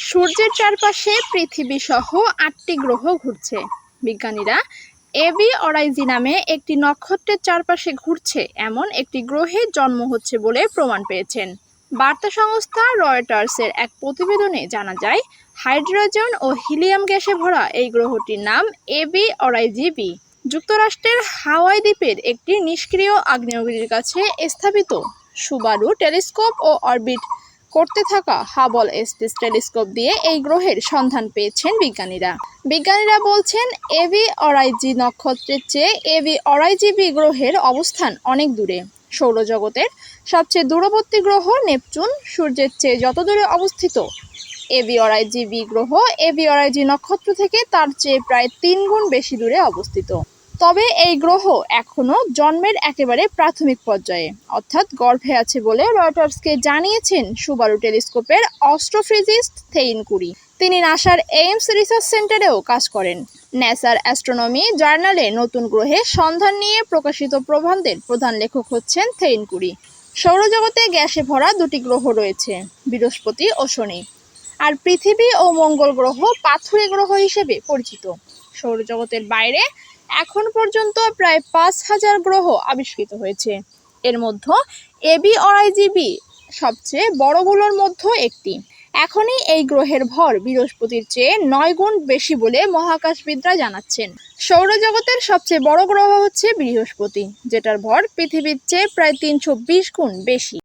সূর্যের চারপাশে পৃথিবী সহ ৮টি গ্রহ ঘুরছে। বিজ্ঞানীরা এবি অরাইজি নামে একটি নক্ষত্রের চারপাশে ঘুরছে এমন একটি গ্রহের জন্ম হচ্ছে বলে প্রমাণ পেয়েছেন। বার্তা সংস্থা রয়টার্সের এক প্রতিবেদনে জানা যায়, হাইড্রোজেন ও হিলিয়াম গ্যাসে ভরা এই গ্রহটির নাম এবি অরাইজি বি। যুক্তরাষ্ট্রের হাওয়াই দ্বীপের একটি নিষ্ক্রিয় আগ্নেয়গিরির কাছে স্থাপিত সুবারু টেলিস্কোপ ও অরবিট করতে থাকা হাবল স্পেস টেলিস্কোপ দিয়ে এই গ্রহের সন্ধান পেয়েছেন বিজ্ঞানীরা বলছেন, এবি অরাইজি নক্ষত্রের চেয়ে এবি অরাইজি বি গ্রহের অবস্থান অনেক দূরে। সৌরজগতের সবচেয়ে দূরবর্তী গ্রহ নেপচুন সূর্যের চেয়ে যত দূরে অবস্থিত, এবি অরাইজি বি গ্রহ এবি অরাইজি নক্ষত্র থেকে তার চেয়ে প্রায় ৩ গুণ বেশি দূরে অবস্থিত। তবে এই গ্রহ এখনও জন্মের একেবারে প্রাথমিক পর্যায়ে, অর্থাৎ গর্ভে আছে বলে রয়টার্সকে জানিয়েছেন সুবারু টেলিস্কোপের অস্ট্রোফিজিস্ট থেইন কুরি। তিনি নাসার এইমস রিসার্চ সেন্টারেও কাজ করেন। ন্যাসার অ্যাস্ট্রোনমি জার্নালে নতুন গ্রহের সন্ধান নিয়ে প্রকাশিত প্রবন্ধের প্রধান লেখক হচ্ছেন থেইন কুরি। সৌরজগতে গ্যাসে ভরা ২টি গ্রহ রয়েছে, বৃহস্পতি ও শনি। আর পৃথিবী ও মঙ্গল গ্রহ পাথুরে গ্রহ হিসেবে পরিচিত। সৌরজগতের বাইরে এখন পর্যন্ত প্রায় ৫,০০০ গ্রহ আবিষ্কৃত হয়েছে। এর মধ্যে এবি অরাইজি বি সবচেয়ে বড়গুলোর মধ্যে একটি। এখনই এই গ্রহের ভর বৃহস্পতির চেয়ে ৯ গুণ বেশি বলে মহাকাশবিদরা জানাচ্ছেন। সৌরজগতের সবচেয়ে বড় গ্রহ হচ্ছে বৃহস্পতি, যেটার ভর পৃথিবীর চেয়ে প্রায় ৩২০ গুণ বেশি।